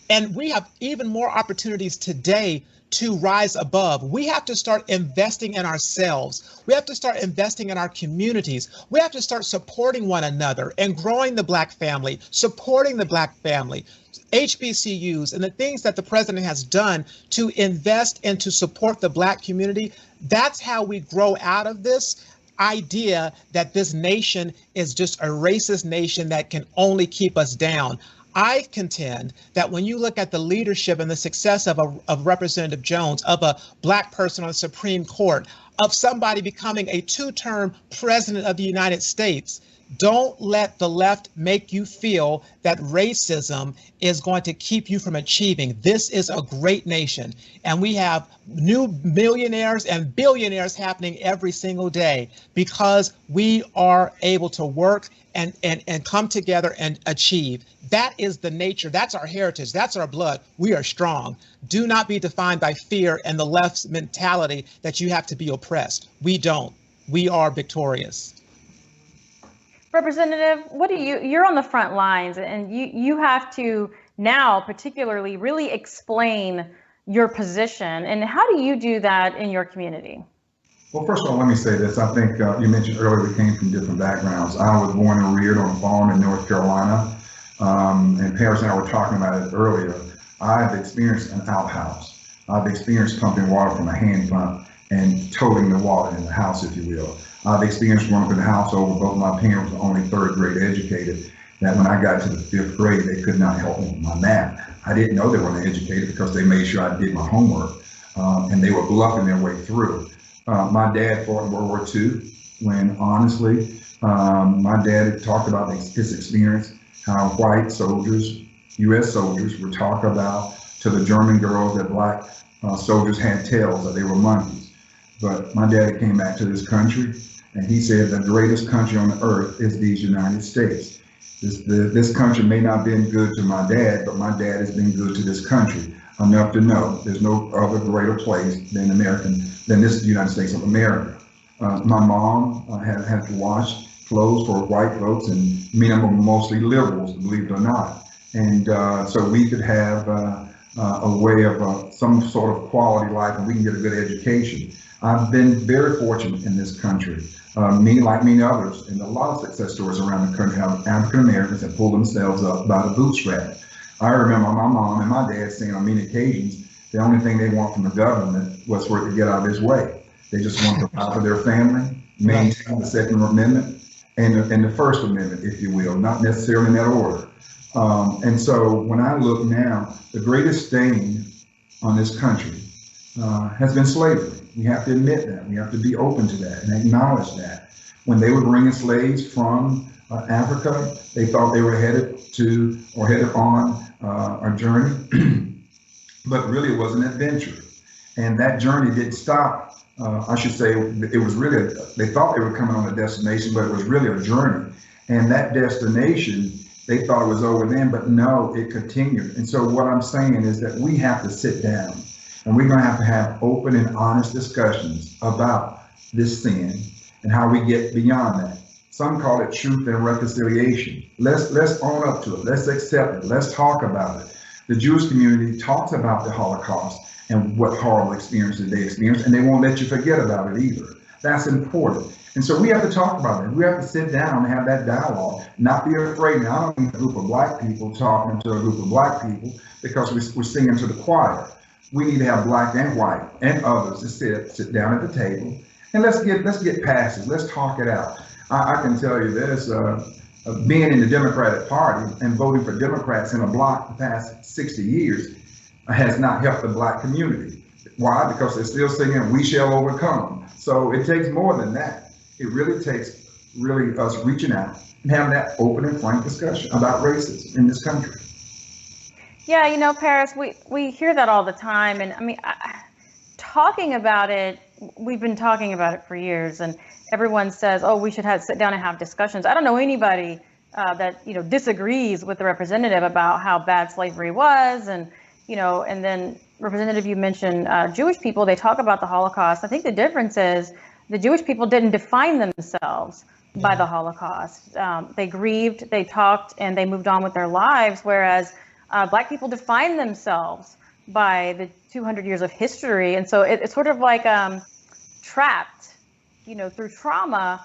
and we have even more opportunities today to rise above. We have to start investing in ourselves. We have to start investing in our communities. We have to start supporting one another and growing the Black family, supporting the Black family, HBCUs, and the things that the president has done to invest and to support the Black community. That's how we grow out of this idea that this nation is just a racist nation that can only keep us down. I contend that when you look at the leadership and the success of Representative Jones, of a Black person on the Supreme Court, of somebody becoming a 2-term president of the United States, don't let the left make you feel that racism is going to keep you from achieving. This is a great nation, and we have new millionaires and billionaires happening every single day because we are able to work and come together and achieve. That is the nature. That's our heritage. That's our blood. We are strong. Do not be defined by fear and the left's mentality that you have to be oppressed. We don't. We are victorious. Representative, you're on the front lines, and you have to now particularly really explain your position. And how do you do that in your community? Well, first of all, let me say this. I think you mentioned earlier we came from different backgrounds. I was born and reared on a farm in North Carolina, and Pierson and I were talking about it earlier. I've experienced an outhouse. I've experienced pumping water from a hand pump and toting the water in the house, if you will. I've experienced growing up in the household where both my parents were only 3rd grade educated, that when I got to the 5th grade, they could not help me with my math. I didn't know they weren't educated because they made sure I did my homework, and they were bluffing their way through. My dad fought in World War II when, honestly, my dad had talked about his experience, how white soldiers, U.S. soldiers, would talk about to the German girls that Black soldiers had tails, that they were monkeys. But my dad came back to this country, and he said the greatest country on earth is these United States. This country may not have been good to my dad, but my dad has been good to this country enough to know there's no other greater place than this United States of America. My mom had to wash clothes for white folks, and many of them were mostly liberals, believe it or not. And so we could have a way of some sort of quality life, and we can get a good education. I've been very fortunate in this country. Me, like many others, and a lot of success stories around the country, how African Americans have pulled themselves up by the bootstrap. I remember my mom and my dad saying on many occasions, the only thing they want from the government was for it to get out of his way. They just want to provide for their family, maintain the Second Amendment and the First Amendment, if you will, not necessarily in that order. And so when I look now, the greatest stain on this country has been slavery. We have to admit that. We have to be open to that and acknowledge that. When they were bringing slaves from Africa, they thought they were headed on a journey, but really it was an adventure. And that journey didn't stop. I should say it was really, they thought they were coming on a destination, but it was really a journey. And that destination, they thought it was over then, but no, it continued. And so what I'm saying is that we have to sit down, and we're going to have open and honest discussions about this sin and how we get beyond that. Some call it truth and reconciliation. Let's own up to it. Let's accept it. Let's talk about it. The Jewish community talks about the Holocaust and what horrible experiences they experienced, and they won't let you forget about it either. That's important. And so we have to talk about it. We have to sit down and have that dialogue, not be afraid. Now, I don't need a group of Black people talking to a group of Black people because we're singing to the choir. We need to have Black and white and others to sit down at the table, and let's get past it. Let's talk it out. I can tell you this, being in the Democratic Party and voting for Democrats in a block the past 60 years has not helped the Black community. Why? Because they're still singing, "We shall overcome." So it takes more than that. It really takes us reaching out and have that open and frank discussion about racism in this country. Yeah, you know, Paris, we hear that all the time. And I mean, talking about it, we've been talking about it for years. And everyone says, oh, we should sit down and have discussions. I don't know anybody that, you know, disagrees with the representative about how bad slavery was. And, you know, and then Representative, you mentioned Jewish people, they talk about the Holocaust. I think the difference is the Jewish people didn't define themselves by the Holocaust. They grieved, they talked, and they moved on with their lives, whereas Black people define themselves by the 200 years of history. And so it's sort of like trapped, you know, through trauma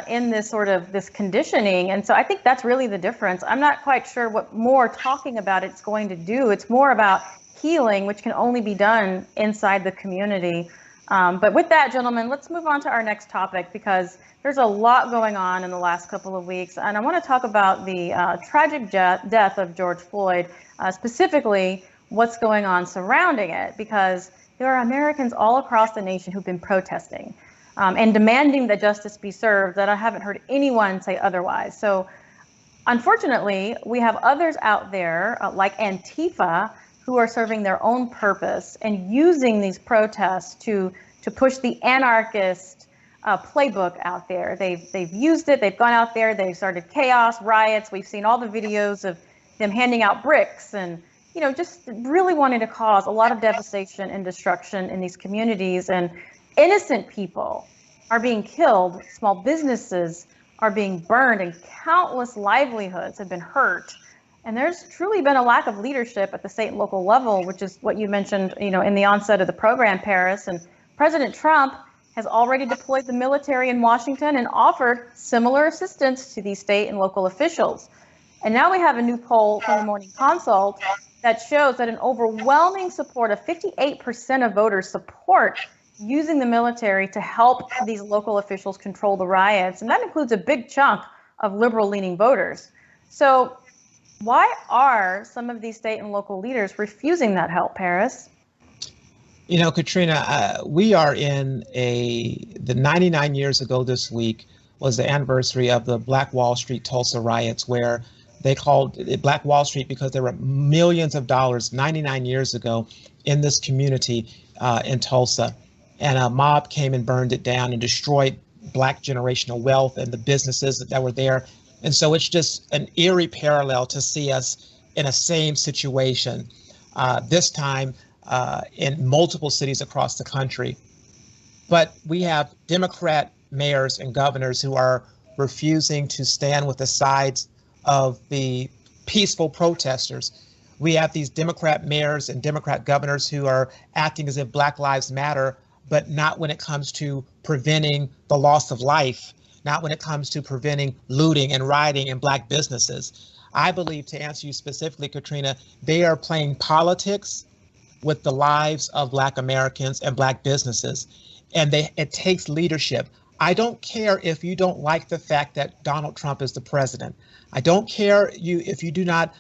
in this sort of this conditioning. And so I think that's really the difference. I'm not quite sure what more talking about it's going to do. It's more about healing, which can only be done inside the community. But with that, gentlemen, let's move on to our next topic, because there's a lot going on in the last couple of weeks. And I want to talk about the tragic death of George Floyd, specifically what's going on surrounding it, because there are Americans all across the nation who've been protesting and demanding that justice be served, that I haven't heard anyone say otherwise. So unfortunately, we have others out there like Antifa who are serving their own purpose and using these protests to push the anarchist playbook out there. They've used it. They've gone out there. They've started chaos, riots. We've seen all the videos of them handing out bricks and, you know, just really wanting to cause a lot of devastation and destruction in these communities. And innocent people are being killed. Small businesses are being burned, and countless livelihoods have been hurt. And there's truly been a lack of leadership at the state and local level, which is what you mentioned, you know, in the onset of the program, Paris. And President Trump has already deployed the military in Washington and offered similar assistance to these state and local officials. And now we have a new poll from the Morning Consult that shows that an overwhelming support of 58% of voters support using the military to help these local officials control the riots. And that includes a big chunk of liberal-leaning voters. So why are some of these state and local leaders refusing that help, Paris? You know, Katrina, we are in the 99 years ago this week was the anniversary of the Black Wall Street Tulsa riots, where they called it Black Wall Street because there were millions of dollars 99 years ago in this community in Tulsa. And a mob came and burned it down and destroyed Black generational wealth and the businesses that were there. And so it's just an eerie parallel to see us in a same situation, this time in multiple cities across the country. But we have Democrat mayors and governors who are refusing to stand with the sides of the peaceful protesters. We have these Democrat mayors and Democrat governors who are acting as if Black Lives Matter, but not when it comes to preventing the loss of life, not when it comes to preventing looting and rioting in Black businesses. I believe, to answer you specifically, Katrina, they are playing politics with the lives of Black Americans and Black businesses. And it takes leadership. I don't care if you don't like the fact that Donald Trump is the president. I don't care if you do not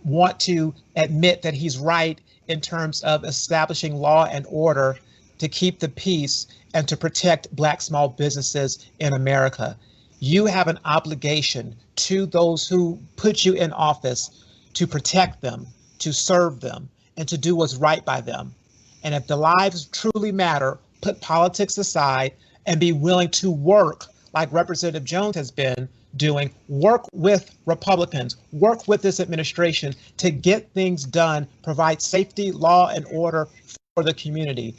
want to admit that he's right in terms of establishing law and order to keep the peace and to protect Black small businesses in America. You have an obligation to those who put you in office to protect them, to serve them, and to do what's right by them. And if the lives truly matter, put politics aside and be willing to work like Representative Jones has been doing, work with Republicans, work with this administration to get things done, provide safety, law, and order for the community.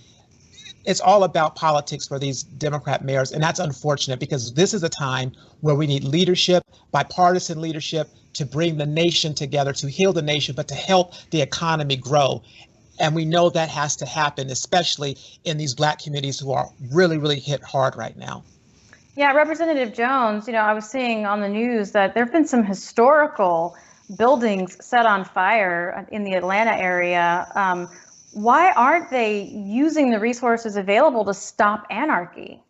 It's all about politics for these Democrat mayors, and that's unfortunate because this is a time where we need leadership, bipartisan leadership, to bring the nation together, to heal the nation, but to help the economy grow. And we know that has to happen, especially in these Black communities who are really, really hit hard right now. Yeah, Representative Jones, you know, I was seeing on the news that there have been some historical buildings set on fire in the Atlanta area. Why aren't they using the resources available to stop anarchy?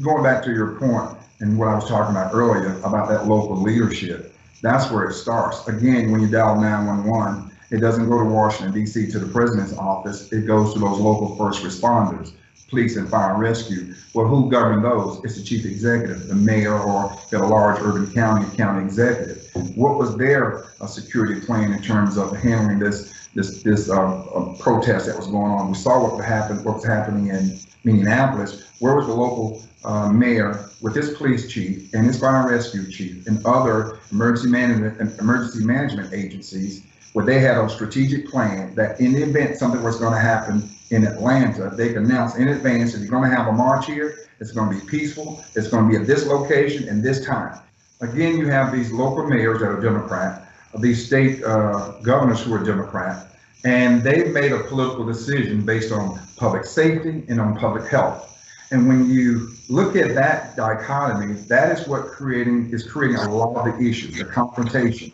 Going back to your point and what I was talking about earlier about that local leadership, that's where it starts. Again, when you dial 911, it doesn't go to Washington, D.C. to the president's office. It goes to those local first responders. police and fire and rescue. Well, who governs those? It's the chief executive, the mayor, or at a large urban county executive. What was their security plan in terms of handling this protest that was going on? We saw what was happening in Minneapolis. Where was the local mayor with his police chief and his fire and rescue chief and other emergency management agencies, where they had a strategic plan that in the event something was going to happen in Atlanta, they could announce in advance, if you're going to have a march here, it's going to be peaceful, it's going to be at this location and this time. Again, you have these local mayors that are Democrat, these state governors who are Democrat, and they've made a political decision based on public safety and on public health. And when you look at that dichotomy, that is what is creating a lot of the issues, the confrontation.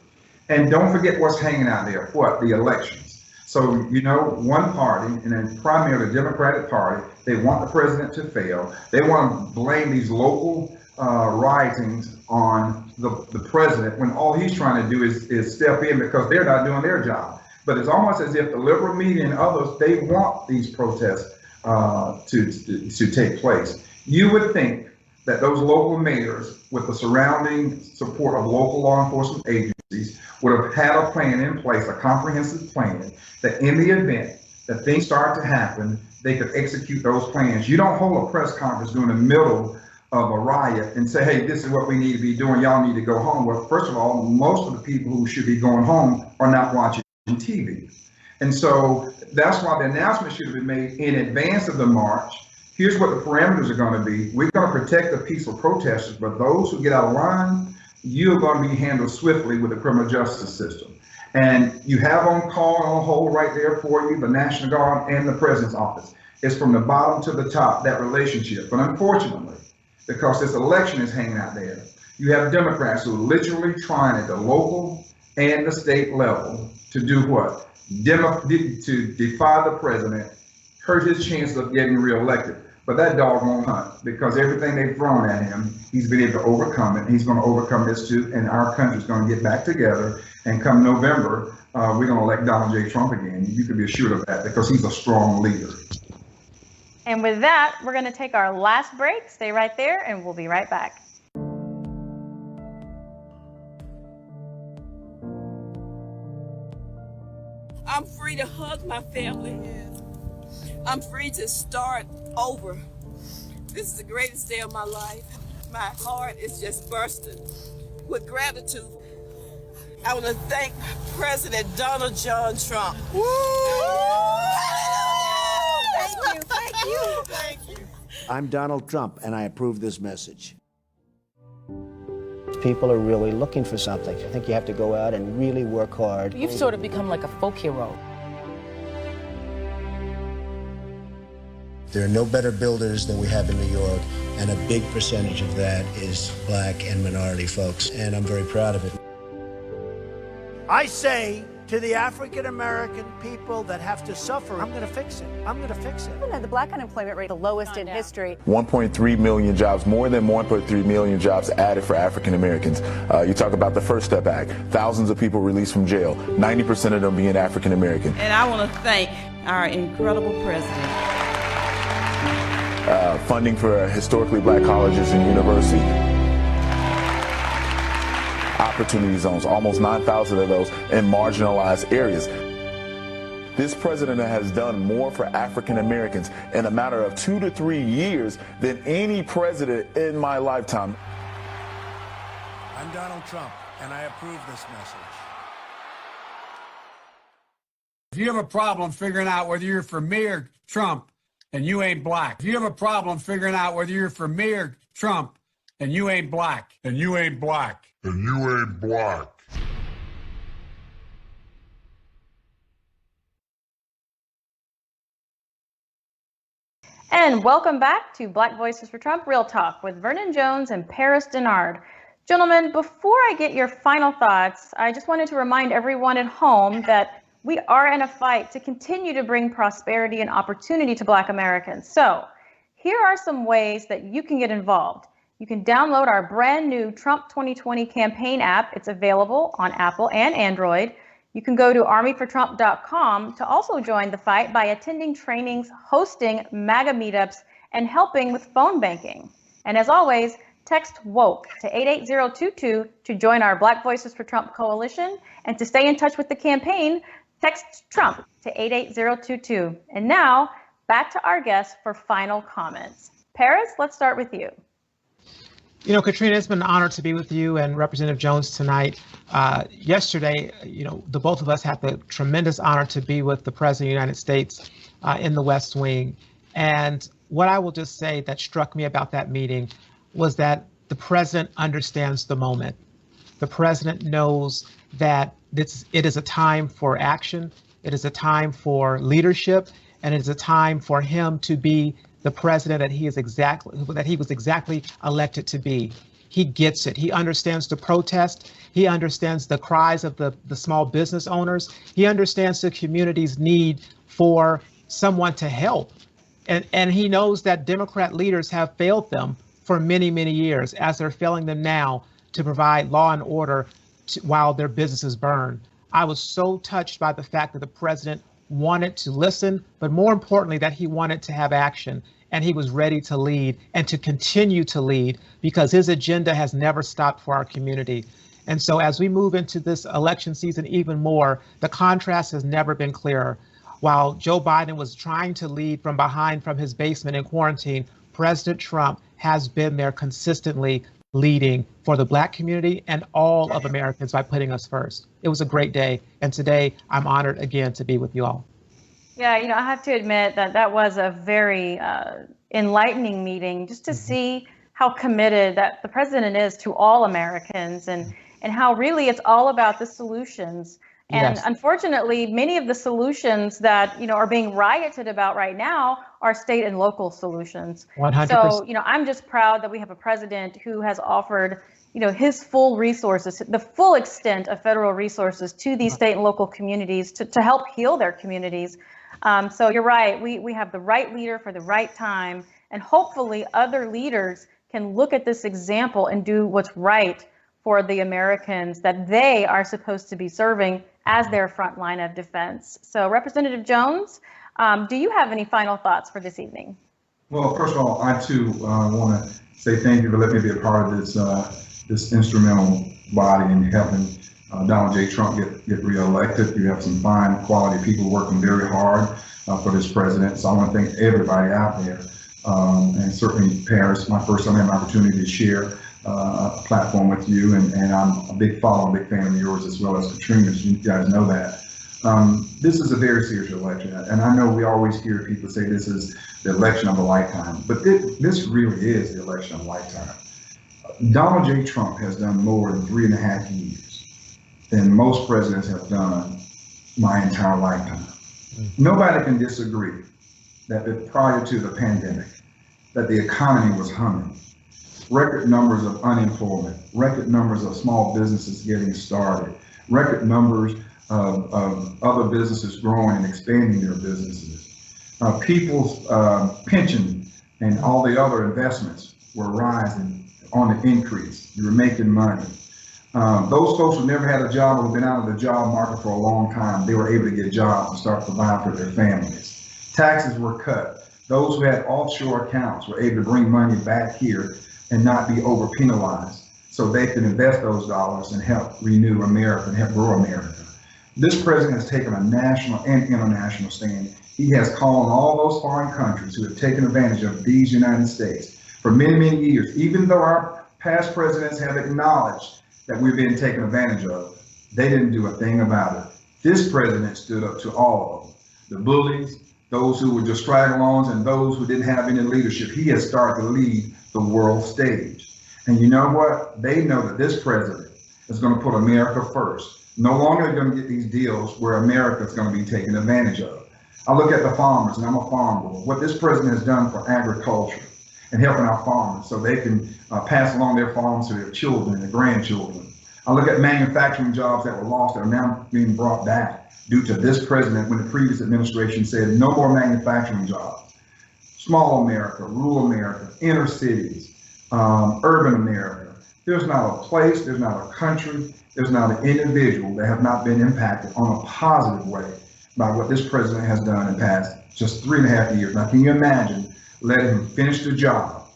And don't forget what's hanging out there, the elections. So, you know, one party, and then primarily the Democratic Party, they want the president to fail. They want to blame these local riotings on the president when all he's trying to do is step in because they're not doing their job. But it's almost as if the liberal media and others, they want these protests to take place. You would think that those local mayors, with the surrounding support of local law enforcement agencies, would have had a plan in place, a comprehensive plan, that in the event that things start to happen, they could execute those plans. You don't hold a press conference during the middle of a riot and say, hey, this is what we need to be doing, y'all need to go home. Well, first of all, most of the people who should be going home are not watching TV. And so that's why the announcement should have been made in advance of the march. Here's what the parameters are going to be. We're going to protect the peaceful protesters, but those who get out of line, you're going to be handled swiftly with the criminal justice system. And you have on call and on hold right there for you, the National Guard and the President's office. It's from the bottom to the top, that relationship. But unfortunately, because this election is hanging out there, you have Democrats who are literally trying at the local and the state level to do what? To defy the president, hurt his chances of getting reelected. But that dog won't hunt, because everything they've thrown at him, he's been able to overcome it. He's going to overcome this too, and our country's going to get back together. And come November, we're going to elect Donald J. Trump again. You can be assured of that, because he's a strong leader. And with that, we're going to take our last break. Stay right there, and we'll be right back. I'm free to hug my family. I'm free to start over. This is the greatest day of my life. My heart is just bursting with gratitude. I want to thank President Donald John Trump. Woo! Thank you, thank you. Thank you. I'm Donald Trump, and I approve this message. People are really looking for something. I think you have to go out and really work hard. You've sort of become like a folk hero. There are no better builders than we have in New York, and a big percentage of that is black and minority folks, and I'm very proud of it. I say to the African American people that have to suffer, I'm going to fix it. I'm going to fix it. The black unemployment rate, the lowest in history. 1.3 million jobs, more than 1.3 million jobs added for African Americans. You talk about the First Step Act, thousands of people released from jail, 90% of them being African American. And I want to thank our incredible president. Funding for historically black colleges and universities. Opportunity zones, almost 9,000 of those in marginalized areas. This president has done more for African Americans in a matter of 2 to 3 years than any president in my lifetime. I'm Donald Trump, and I approve this message. If you have a problem figuring out whether you're for me or Trump and you ain't black, if you have a problem figuring out whether you're for me or Trump and you ain't black, and you ain't black, and you ain't black. And welcome back to Black Voices for Trump Real Talk with Vernon Jones and Paris Dennard. Gentlemen, before I get your final thoughts, I just wanted to remind everyone at home that we are in a fight to continue to bring prosperity and opportunity to Black Americans. So here are some ways that you can get involved. You can download our brand new Trump 2020 campaign app. It's available on Apple and Android. You can go to armyfortrump.com to also join the fight by attending trainings, hosting MAGA meetups, and helping with phone banking. And as always, text WOKE to 88022 to join our Black Voices for Trump coalition. And to stay in touch with the campaign, text Trump to 88022. And now, back to our guests for final comments. Paris, let's start with you. You know, Katrina, it's been an honor to be with you and Representative Jones tonight. Yesterday, the both of us had the tremendous honor to be with the President of the United States in the West Wing. And what I will just say that struck me about that meeting was that the President understands the moment. The President knows that it is a time for action, it is a time for leadership, and it is a time for him to be the president that he was exactly elected to be. He gets it. He understands the protest. He understands the cries of the small business owners. He understands the community's need for someone to help. And he knows that Democrat leaders have failed them for many, many years, as they're failing them now to provide law and order while their businesses burn. I was so touched by the fact that the president wanted to listen, but more importantly, that he wanted to have action, and he was ready to lead and to continue to lead because his agenda has never stopped for our community. And so as we move into this election season even more, the contrast has never been clearer. While Joe Biden was trying to lead from behind from his basement in quarantine, President Trump has been there consistently leading for the Black community and all of Americans by putting us first. It was a great day. And today I'm honored again to be with you all. Yeah, I have to admit that was a very enlightening meeting, just to see how committed that the president is to all Americans and how really it's all about the solutions. And Yes. Unfortunately, many of the solutions that, are being rioted about right now are state and local solutions. 100%. So, I'm just proud that we have a president who has offered, his full resources, the full extent of federal resources to these state and local communities to help heal their communities. So you're right. We have the right leader for the right time, and hopefully other leaders can look at this example and do what's right for the Americans that they are supposed to be serving as their front line of defense. So Representative Jones, do you have any final thoughts for this evening? Well, first of all, I too want to say thank you for letting me be a part of this instrumental body in helping Donald J. Trump get reelected. You have some fine quality people working very hard for this president. So I want to thank everybody out there, and certainly Paris, my first time I had an opportunity to share a platform with you, and I'm a big follower, big fan of yours, as well as Katrina's. You guys know that. This is a very serious election, and I know we always hear people say this is the election of a lifetime, but this really is the election of a lifetime. Donald J. Trump has done more in 3.5 years than most presidents have done my entire lifetime. Nobody can disagree that prior to the pandemic, that the economy was humming. Record numbers of unemployment, record numbers of small businesses getting started, record numbers of other businesses growing and expanding their businesses. People's pension and all the other investments were rising on the increase. You were making money. Those folks who never had a job or have been out of the job market for a long time, they were able to get jobs and start providing for their families. Taxes were cut. Those who had offshore accounts were able to bring money back here and not be over penalized, so they could invest those dollars and help renew America and help grow America. This president has taken a national and international stand. He has called on all those foreign countries who have taken advantage of these United States for many, many years. Even though our past presidents have acknowledged that we've been taken advantage of, they didn't do a thing about it. This president stood up to all of them, the bullies, those who were just straggle-ons, and those who didn't have any leadership. He has started to lead the world stage. And you know what? They know that this president is going to put America first. No longer are they going to get these deals where America is going to be taken advantage of. I look at the farmers, and I'm a farmer. What this president has done for agriculture and helping our farmers so they can pass along their farms to their children and their grandchildren. I look at manufacturing jobs that were lost that are now being brought back due to this president, when the previous administration said no more manufacturing jobs. Small America, rural America, inner cities, urban America, There's not a place, there's not a country, there's not an individual that have not been impacted on a positive way by what this president has done in the past just 3.5 years. Now, can you imagine letting him finish the job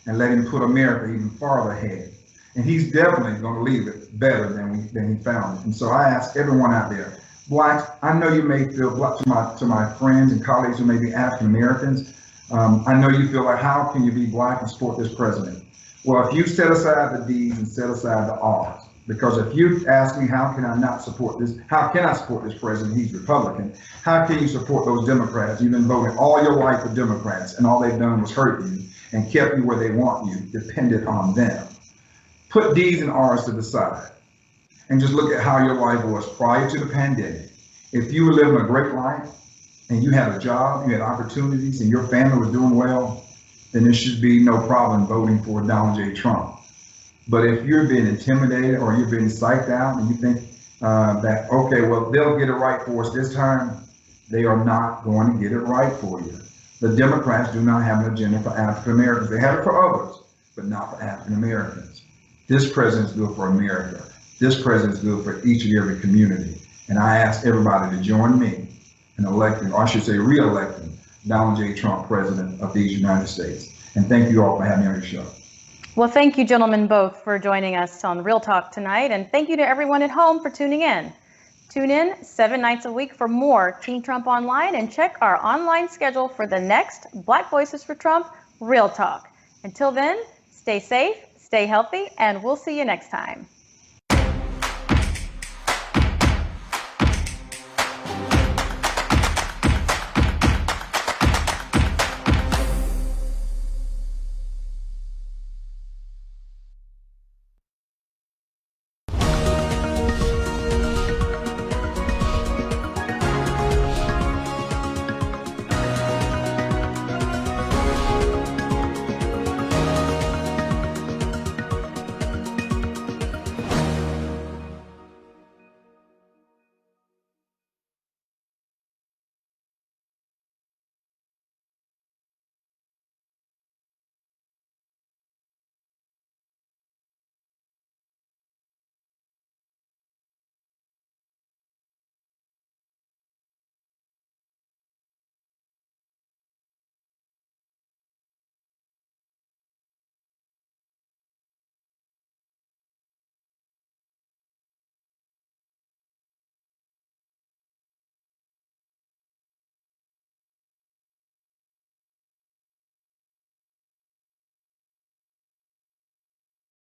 and let him put America even farther ahead? And he's definitely going to leave it better than he found it. And so I ask everyone out there, blacks, I know you may feel, to my friends and colleagues who may be African Americans, I know you feel like, how can you be black and support this president? Well, if you set aside the D's and set aside the R's, because if you ask me, how can I not support this? How can I support this president? He's Republican. How can you support those Democrats? You've been voting all your life for Democrats, and all they've done was hurt you and kept you where they want you, dependent on them. Put D's and R's to the side and just look at how your life was prior to the pandemic. If you were living a great life and you had a job, you had opportunities, and your family was doing well, then there should be no problem voting for Donald J. Trump. But if you're being intimidated or you're being psyched out and you think that, okay, well, they'll get it right for us this time, they are not going to get it right for you. The Democrats do not have an agenda for African Americans. They have it for others, but not for African Americans. This president is good for America. This president is good for each and every community. And I ask everybody to join me in electing, or I should say re-electing, Donald J. Trump, President of these United States. And thank you all for having me on your show. Well, thank you, gentlemen, both for joining us on Real Talk tonight. And thank you to everyone at home for tuning in. Tune in 7 nights a week for more Team Trump Online, and check our online schedule for the next Black Voices for Trump Real Talk. Until then, stay safe, stay healthy, and we'll see you next time.